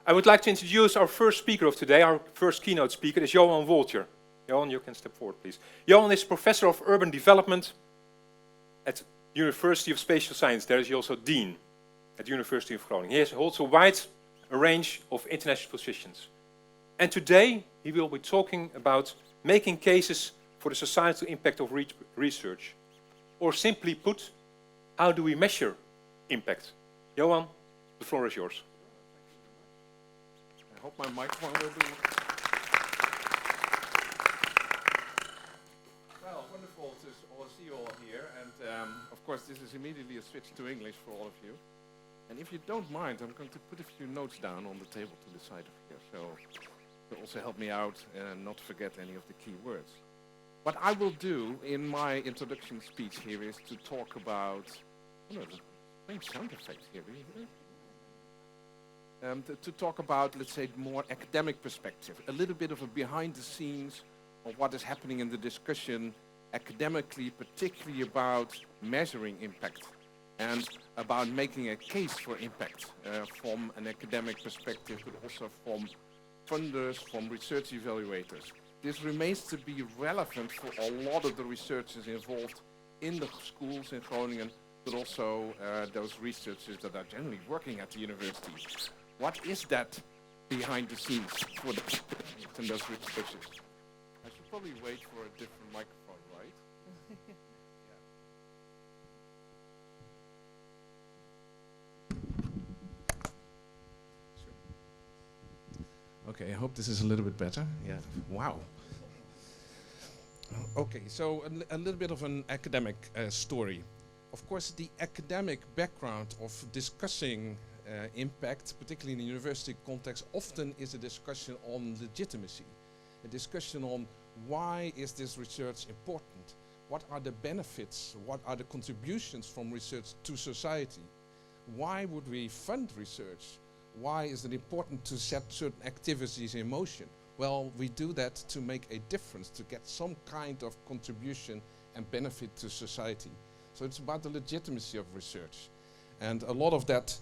I would like to introduce our first speaker of today. Our first keynote speaker is Johan Woltjer. Johan, you can step forward, please. Johan is Professor of Urban Development at University of Spatial Science. There is also Dean at University of Groningen. He holds a wide range of international positions. And today he will be talking about making cases for the societal impact of research. Or simply put, how do we measure impact? Johan, the floor is yours. I hope my microphone will be... Well, wonderful to see you all here. And of course, this is immediately a switch to English for all of you. And if you don't mind, I'm going to put a few notes down on the table to the side of here. So to also help me out and not forget any of the key words. What I will do in my introduction speech here is to talk about... Oh no, there's a strange sound effect here, really. To talk about, let's say, more academic perspective, a little bit of a behind the scenes of what is happening in the discussion academically, particularly about measuring impact and about making a case for impact from an academic perspective, but also from funders, from research evaluators. This remains to be relevant for a lot of the researchers involved in the schools in Groningen, but also those researchers that are generally working at the university. What is that behind the scenes for those researchers? I should probably wait for a different microphone, right? Sure. Okay, I hope this is a little bit better. Yeah. Wow. Okay, so a little bit of an academic story. Of course, the academic background of discussing impact, particularly in the university context, often is a discussion on legitimacy, a discussion on why is this research important, what are the benefits, what are the contributions from research to society, why would we fund research, why is it important to set certain activities in motion. Well, we do that to make a difference, to get some kind of contribution and benefit to society. So it's about the legitimacy of research. And a lot of that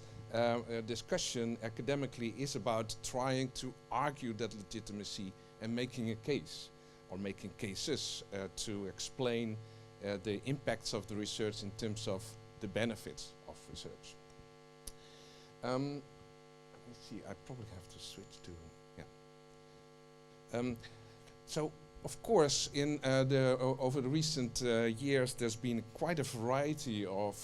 discussion academically is about trying to argue that legitimacy and making a case, or making cases to explain the impacts of the research in terms of the benefits of research. Let me see, I probably have to switch to, so, of course, in over the recent years, there's been quite a variety of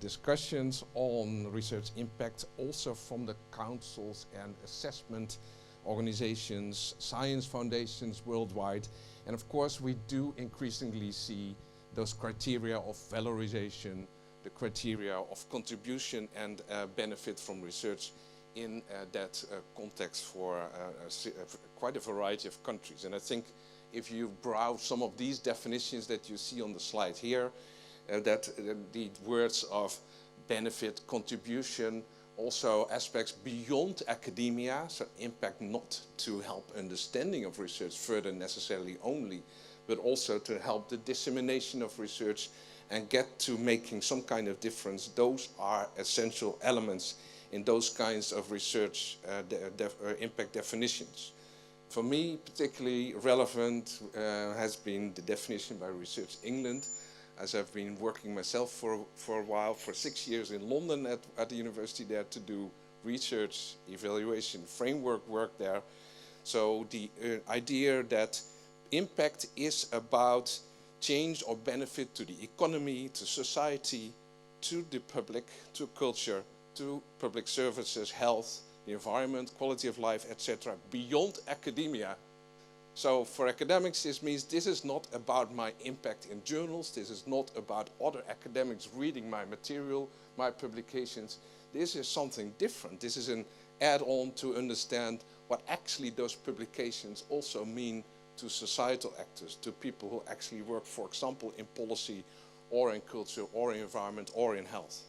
discussions on research impact, also from the councils and assessment organizations, science foundations worldwide. And of course, we do increasingly see those criteria of valorization, the criteria of contribution and benefit from research in that context for quite a variety of countries. And I think if you browse some of these definitions that you see on the slide here, that the words of benefit, contribution, also aspects beyond academia, so impact not to help understanding of research further necessarily only, but also to help the dissemination of research and get to making some kind of difference. Those are essential elements in those kinds of research impact definitions. For me, particularly relevant has been the definition by Research England, as I've been working myself for a while, for 6 years in London at the university there to do research, evaluation, framework work there. So the idea that impact is about change or benefit to the economy, to society, to the public, to culture, to public services, health, the environment, quality of life, etc., beyond academia. So for academics, this means this is not about my impact in journals, this is not about other academics reading my material, my publications. This is something different. This is an add-on to understand what actually those publications also mean to societal actors, to people who actually work, for example, in policy or in culture or in environment or in health.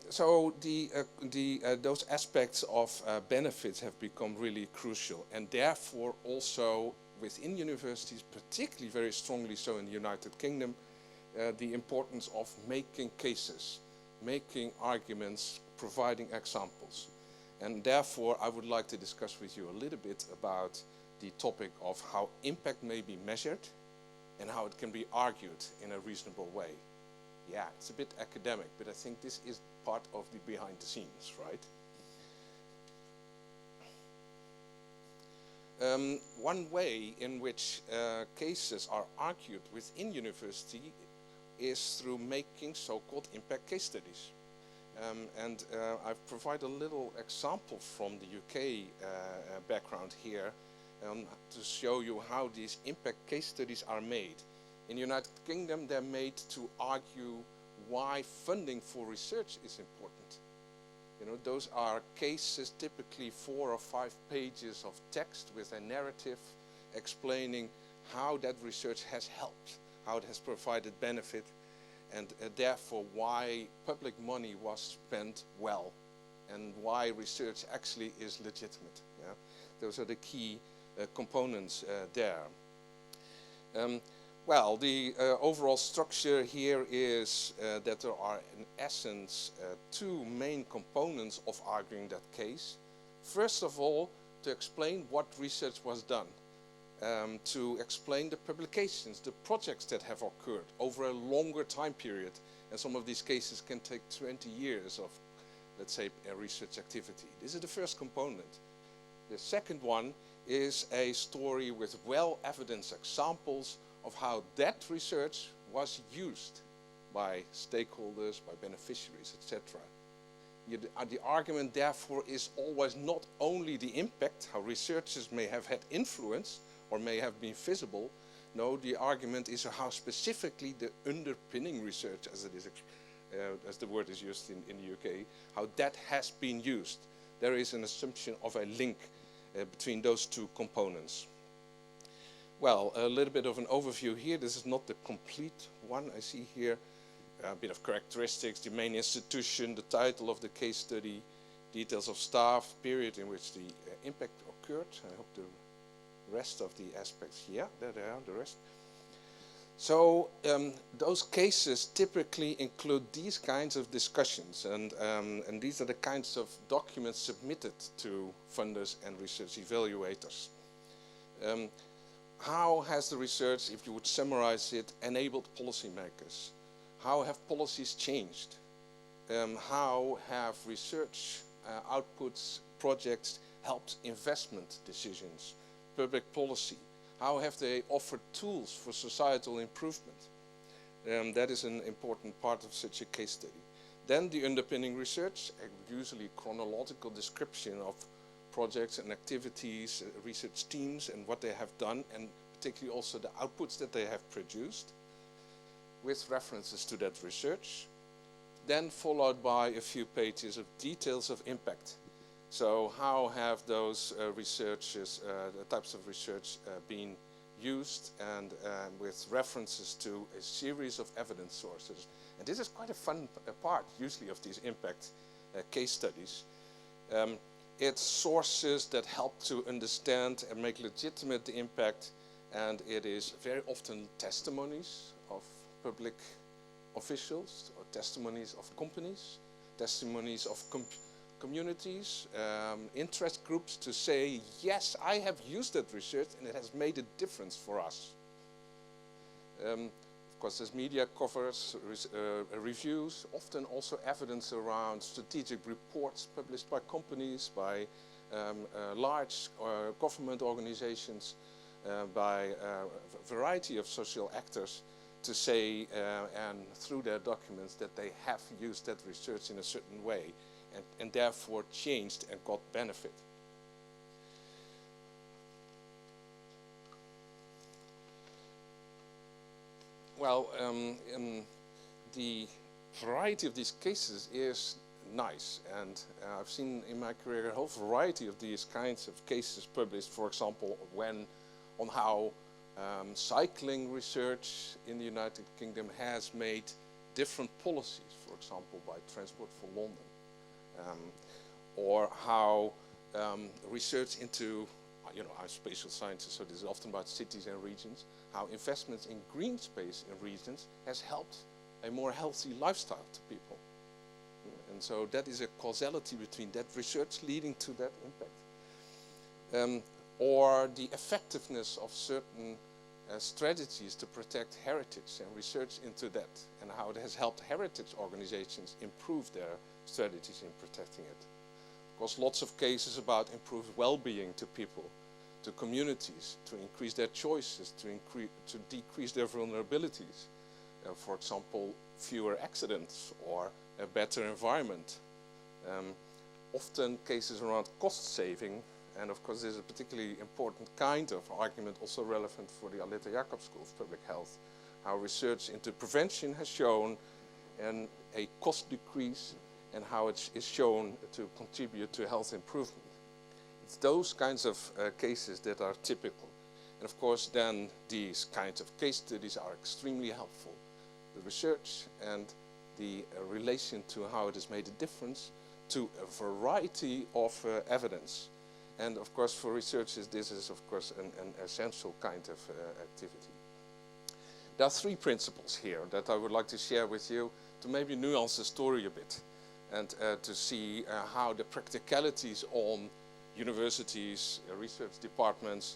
So those aspects of benefits have become really crucial, and therefore also within universities, particularly very strongly so in the United Kingdom, the importance of making cases, making arguments, providing examples. And therefore, I would like to discuss with you a little bit about the topic of how impact may be measured and how it can be argued in a reasonable way. Yeah, it's a bit academic, but I think this is part of the behind the scenes, right? One way in which cases are argued within university is through making so-called impact case studies. I've provided a little example from the UK background here to show you how these impact case studies are made. In the United Kingdom, they're made to argue why funding for research is important. You know, those are cases, typically 4 or 5 pages of text with a narrative explaining how that research has helped, how it has provided benefit, and therefore why public money was spent well and why research actually is legitimate. Yeah? Those are the key components there. Well, the overall structure here is that there are in essence 2 main components of arguing that case. First of all, to explain what research was done. To explain the publications, the projects that have occurred over a longer time period. And some of these cases can take 20 years of, let's say, a research activity. This is the first component. The second one is a story with well-evidenced examples of how that research was used by stakeholders, by beneficiaries, etc. The argument, therefore, is always not only the impact, how researchers may have had influence or may have been visible. No, the argument is how specifically the underpinning research, as it is, as the word is used in the UK, how that has been used. There is an assumption of a link between those 2 components. Well, a little bit of an overview here. This is not the complete one. I see here a bit of characteristics, the main institution, the title of the case study, details of staff, period in which the impact occurred. I hope the rest of the aspects, yeah, there they are, the rest. So those cases typically include these kinds of discussions, and these are the kinds of documents submitted to funders and research evaluators. How has the research, if you would summarize it, enabled policymakers? How have policies changed? How have research outputs, projects helped investment decisions, public policy? How have they offered tools for societal improvement? That is an important part of such a case study. Then the underpinning research, usually chronological description of projects and activities, research teams and what they have done, and particularly also the outputs that they have produced with references to that research. Then followed by a few pages of details of impact. So how have those researches, the types of research been used, and with references to a series of evidence sources. And this is quite a fun part usually of these impact case studies. It's sources that help to understand and make legitimate the impact, and it is very often testimonies of public officials or testimonies of companies, testimonies of communities, interest groups to say, yes, I have used that research and it has made a difference for us. Of course, there's media covers, reviews, often also evidence around strategic reports published by companies, by large government organizations, by a variety of social actors to say, and through their documents, that they have used that research in a certain way and therefore changed and got benefit. Well, the variety of these cases is nice, and I've seen in my career a whole variety of these kinds of cases published, for example, on how cycling research in the United Kingdom has made different policies, for example, by Transport for London. Or how research into, I'm spatial sciences, so this is often about cities and regions, how investments in green space in regions has helped a more healthy lifestyle to people. And so that is a causality between that research leading to that impact. Or the effectiveness of certain strategies to protect heritage and research into that, and how it has helped heritage organizations improve their strategies in protecting it. Of course, lots of cases about improved well-being to people, to communities, to increase their choices, to decrease their vulnerabilities. For example, fewer accidents or a better environment. Often cases around cost saving, and of course there's a particularly important kind of argument also relevant for the Aletta School of Public Health, how research into prevention has shown a cost decrease and how it is shown to contribute to health improvement. It's those kinds of cases that are typical. And of course then these kinds of case studies are extremely helpful. The research and the relation to how it has made a difference to a variety of evidence. And of course for researchers this is of course an essential kind of activity. There are three principles here that I would like to share with you to maybe nuance the story a bit, and to see how the practicalities on universities, research departments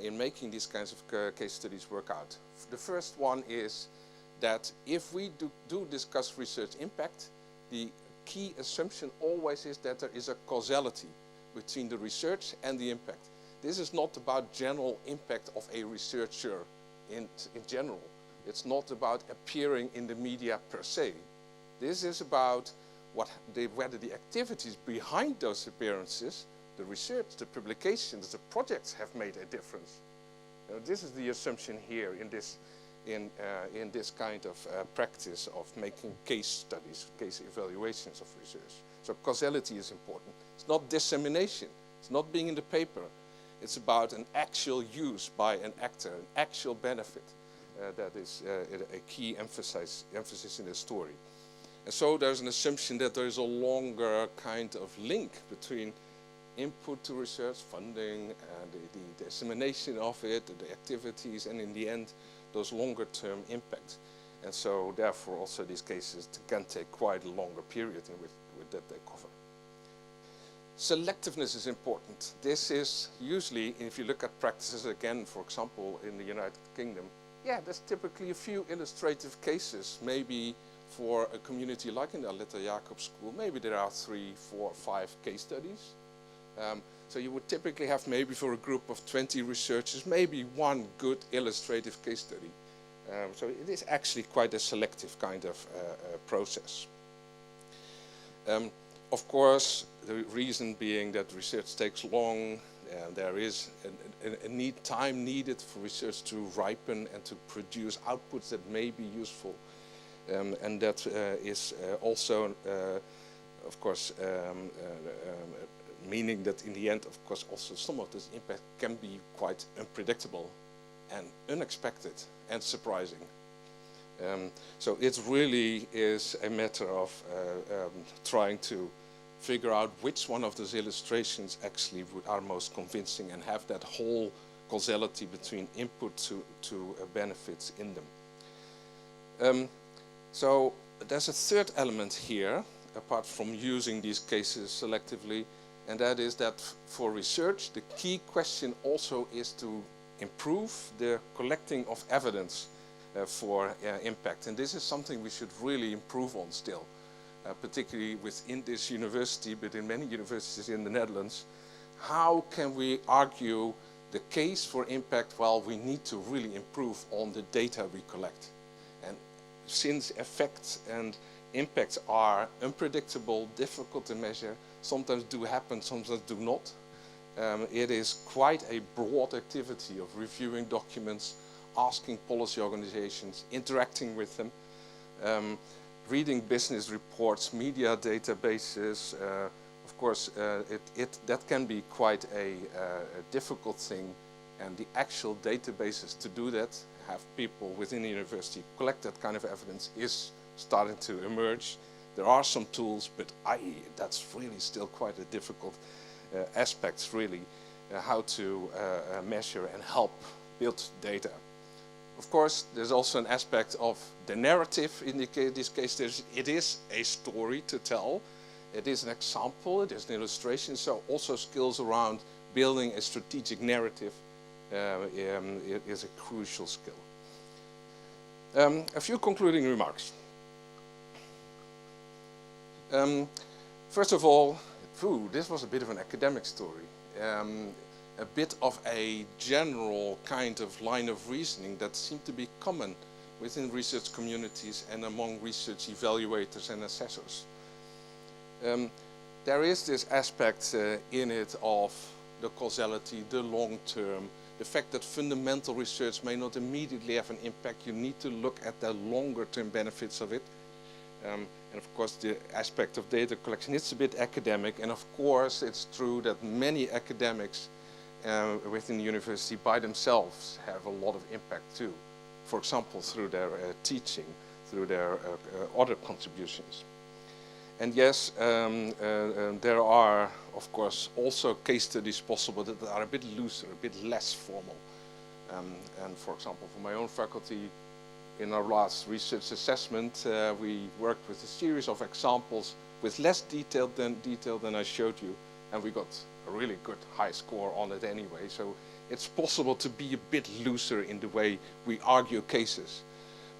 in making these kinds of case studies work out. The first one is that if we do discuss research impact, the key assumption always is that there is a causality between the research and the impact. This is not about general impact of a researcher in general. It's not about appearing in the media per se. This is about whether the activities behind those appearances, the research, the publications, the projects have made a difference. This is the assumption here in this kind of practice of making case studies, case evaluations of research. So causality is important. It's not dissemination. It's not being in the paper. It's about an actual use by an actor, an actual benefit. That is a key emphasis in the story. And so there's an assumption that there is a longer kind of link between input to research, funding, and the dissemination of it, the activities, and in the end, those longer-term impacts. And so therefore also these cases can take quite a longer period in which that they cover. Selectiveness is important. This is usually, if you look at practices again, for example, in the United Kingdom, yeah, there's typically a few illustrative cases. Maybe for a community like in the Aletta School, maybe there are 3, 4, 5 case studies. So you would typically have maybe for a group of 20 researchers, maybe one good illustrative case study. So it is actually quite a selective kind of process. Of course, the reason being that research takes long, there is a time needed for research to ripen and to produce outputs that may be useful. And that is also, of course, meaning that in the end, of course, also some of this impact can be quite unpredictable and unexpected and surprising. So it really is a matter of trying to figure out which one of those illustrations actually are most convincing and have that whole causality between input to benefits in them. So there's a third element here, apart from using these cases selectively, and that is that for research, the key question also is to improve the collecting of evidence for impact. And this is something we should really improve on still, particularly within this university, but in many universities in the Netherlands. How can we argue the case for impact? Well, we need to really improve on the data we collect. And since effects and impacts are unpredictable, difficult to measure, sometimes do happen, sometimes do not. It is quite a broad activity of reviewing documents, asking policy organizations, interacting with them, reading business reports, media databases. Of course, that can be quite a difficult thing, and the actual databases to do that, have people within the university collect that kind of evidence, is starting to emerge. There are some tools, but that's really still quite a difficult aspect, really, how to measure and help build data. Of course, there's also an aspect of the narrative. In this case, it is a story to tell. It is an example, it is an illustration, so also skills around building a strategic narrative is a crucial skill. A few concluding remarks. First of all, this was a bit of an academic story. A bit of a general kind of line of reasoning that seemed to be common within research communities and among research evaluators and assessors. There is this aspect in it of the causality, the long term, the fact that fundamental research may not immediately have an impact. You need to look at the longer term benefits of it. And of course the aspect of data collection, it's a bit academic, and of course it's true that many academics within the university by themselves have a lot of impact too. For example, through their teaching, through their other contributions. And yes, there are, of course, also case studies possible that are a bit looser, a bit less formal. And for example, for my own faculty, in our last research assessment, we worked with a series of examples with less detail than I showed you, and we got a really good high score on it anyway. So it's possible to be a bit looser in the way we argue cases.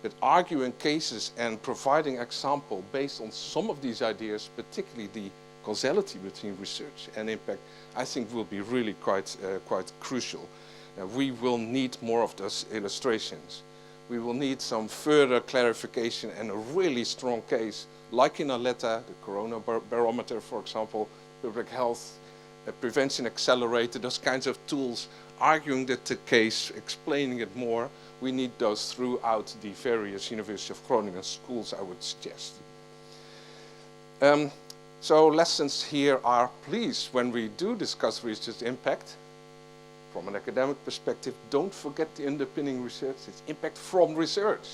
But arguing cases and providing example based on some of these ideas, particularly the causality between research and impact, I think will be really quite crucial. We will need more of those illustrations. We will need some further clarification and a really strong case, like in Aletta, the Corona Barometer, for example, public health, prevention accelerator, those kinds of tools, arguing that the case, explaining it more. We need those throughout the various University of Groningen schools, I would suggest. So lessons here are, please, when we do discuss research impact, from an academic perspective, don't forget the underpinning research. It's impact from research.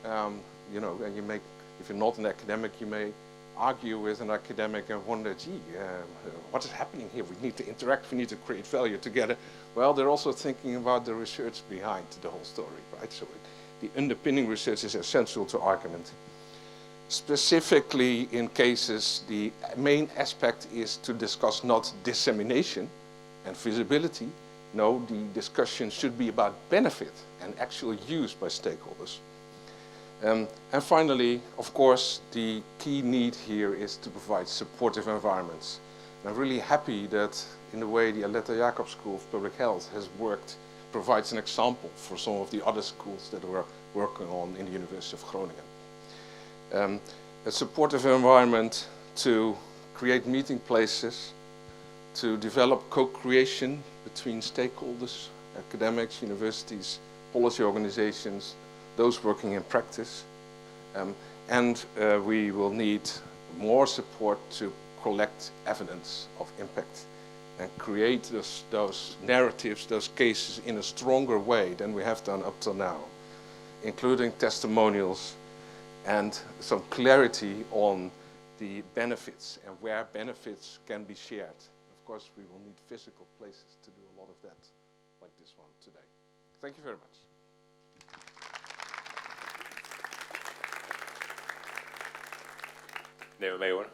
You know, and if you're not an academic, you may argue with an academic and wonder, gee, what is happening here? We need to interact, we need to create value together. Well, they're also thinking about the research behind the whole story, right? So the underpinning research is essential to argument. Specifically in cases, the main aspect is to discuss not dissemination and visibility. No, the discussion should be about benefit and actual use by stakeholders. And finally, of course, the key need here is to provide supportive environments. And I'm really happy that in the way the Aletta Jacob School of Public Health has worked, provides an example for some of the other schools that we're working on in the University of Groningen. A supportive environment to create meeting places, to develop co-creation between stakeholders, academics, universities, policy organizations, those working in practice. And we will need more support to collect evidence of impact and create those narratives, those cases in a stronger way than we have done up till now, including testimonials and some clarity on the benefits and where benefits can be shared. Of course, we will need physical places to do a lot of that, like this one today. Thank you very much. Nemen we mee hoor.